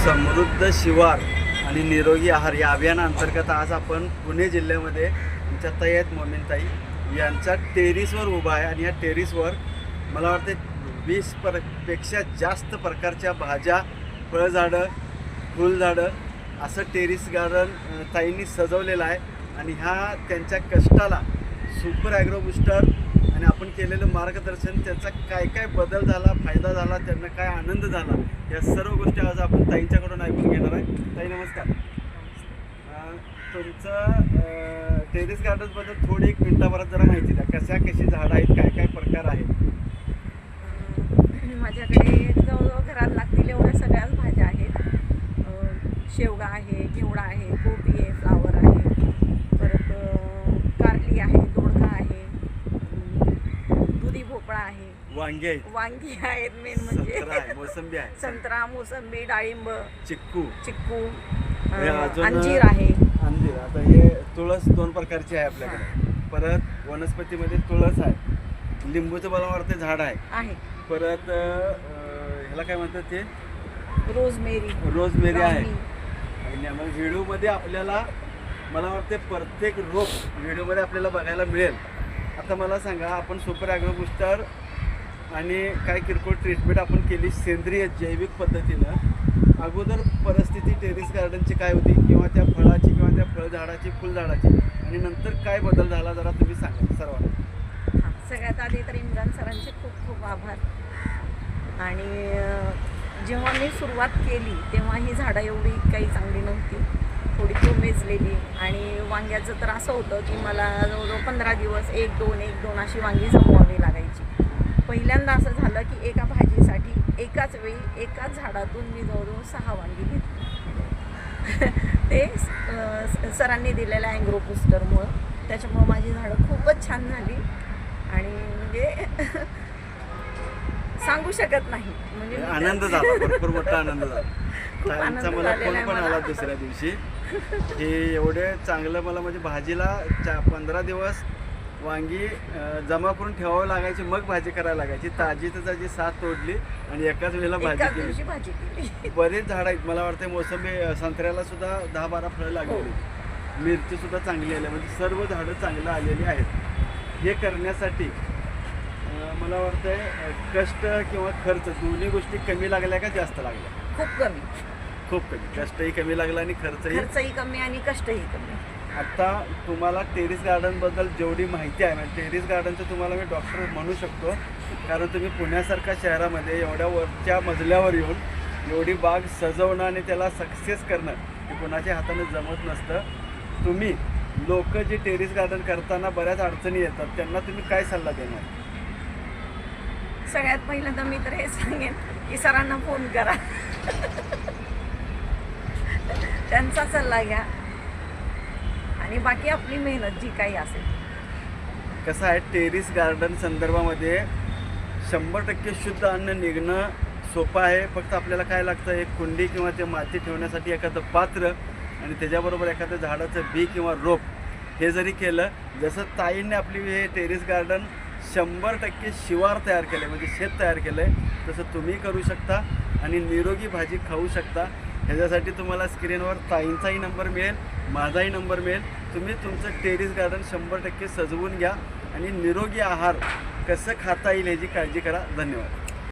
समृद्ध शिवार आणि निरोगी आहार या अभियानाअंतर्गत आज आपण पुणे जिल्ह्यामध्ये आमच्या ताई आहेत मोमीनताई यांच्या टेरिसवर उभा आहे. आणि या टेरिसवर मला वाटते 20 पेक्षा जास्त प्रकारच्या भाज्या, फळझाडं, फुलझाडं असं टेरिस गार्डन ताईंनी सजवलेलं आहे. आणि ह्या त्यांच्या कष्टाला सुपर ॲग्रो बूस्टर आणि आपण केलेलं मार्गदर्शन, त्याचा काय काय बदल झाला, फायदा झाला, त्यांना काय आनंद झाला, या सर्व गोष्टी आज आपण ताईंच्याकडून ऐकून घेणार आहे. ताई नमस्कार. तुमचं टेरिस गार्डन्सबद्दल थोडी 1 मिनिटाभरात जरा माहिती द्या. कशी झाडं आहेत, काय काय प्रकार आहेत? माझ्याकडे जवळजवळ घरात लागतील एवढ्या सगळ्याच भाज्या आहेत. शेवगा आहे, घेवडा आहे, कोबी आहे, फ्लावर आहे, परत कारली आहे, दोडका आहे, दुधी भोपळा आहे, वांगी आहेत, मेन म्हणजे मोसंबी आहे, संत्रा, मोसंबी, डाळिंब, चिक्कू, अंजीर आहे. अंजीर. आता हे तुळस 2 प्रकारची आहे आपल्याकडे. परत वनस्पतीमध्ये तुळस आहे, लिंबूचं मला वाटतं झाड आहे. परत ह्याला काय म्हणतात ते, रोजमेरी आहे. आणि मग व्हिडिओमध्ये आपल्याला मला वाटते प्रत्येक रोप व्हिडिओमध्ये आपल्याला बघायला मिळेल. आता मला सांगा, आपण सुपर ॲग्रो बूस्टर आणि काय किरकोळ ट्रीटमेंट आपण केली सेंद्रिय जैविक पद्धतीनं, अगोदर परिस्थिती टेरिस गार्डनची काय होती, किंवा त्या फळाची किंवा त्या फळझाडाची, फुलझाडाची, आणि नंतर काय बदल झाला, जरा तुम्ही सांगा सर्वांना. सगळ्यात आधी तर इम्रान सरांचे खूप खूप आभार. आणि जेव्हा मी सुरुवात केली तेव्हा ही झाडं एवढी काही चांगली नव्हती, थोडी कोमेजलेली. आणि वांग्याचं तर असं होतं की मला जवळजवळ 15 दिवस 1-2 अशी वांगी जमवावी लागायची. पहिल्यांदा असं झालं की एका भाजीसाठी एकाच वेळी एकाच झाडातून मी जवळजवळ 6 वांगी घेतली. ते सरांनी दिलेल्या ॲग्रो बूस्टरमुळं. त्याच्यामुळं माझी झाडं खूपच छान झाली. आणि म्हणजे सांगू शकत नाही, म्हणजे आनंद झाला, भरपूर मोठा आनंद झाला. ताईंचा मला फोन पण आला दुसऱ्या दिवशी की एवढे चांगलं मला, म्हणजे भाजीला 15 दिवस वांगी जमा करून ठेवावं लागायची, मग भाजी करायला लागायची. ताजी तर ताजी 7 तोडली आणि एकाच वेळेला भाजी केली. बरेच झाडं आहेत. मला वाटतं मोसंबी, संत्र्याला सुद्धा 10-12 फळं लागलेली, मिरची सुद्धा चांगली आली, म्हणजे सर्व झाडं चांगलं आलेली आहेत. हे करण्यासाठी मला वाटतंय कष्ट किंवा खर्च दोन्ही गोष्टी कमी लागल्या का जास्त लागल्या? खूप कमी. कष्टही कमी लागला आणि खर्चही कमी आणि कष्टही कमी. आता तुम्हाला टेरिस गार्डनबद्दल जेवढी माहिती आहे, म्हणजे टेरिस गार्डनचं तुम्हाला मी डॉक्टर म्हणू शकतो, कारण तुम्ही पुण्यासारख्या शहरामध्ये एवढ्या वरच्या मजल्यावर येऊन एवढी बाग सजवणं आणि त्याला सक्सेस करणं हे कोणाच्या हाताने जमत नसतं. तुम्ही लोक जे टेरिस गार्डन करताना बऱ्याच अडचणी येतात, त्यांना तुम्ही काय सल्ला देणार? सगळ्यात पहिल्यांदा मी तर हे सांगेन की सरांना फोन करा, त्यांचा सल्ला घ्या, आणि बाकी आपली मेहनत जी काही असेल. कसं आहे, टेरिस गार्डन संदर्भामध्ये 100% शुद्ध अन्न निघणं सोपं आहे. फक्त आपल्याला काय लागतं, एक कुंडी किंवा ते माती ठेवण्यासाठी एखादं पात्र आणि त्याच्याबरोबर एखादं झाडाचं बी किंवा रोप. हे जरी केलं, जसं ताईंनी आपली हे टेरिस गार्डन 100% शिवार तयार केलं, म्हणजे शेत तयार केलं आहे, तसं तुम्ही करू शकता आणि निरोगी भाजी खाऊ शकता. ह्याच्यासाठी तुम्हाला स्क्रीनवर ताईंचाही नंबर मिळेल, माझाही नंबर मिळेल. तुम्ही तुमचं टेरिस गार्डन 100% सजवून घ्या आणि निरोगी आहार कसं खाता येईल ह्याची काळजी करा. धन्यवाद.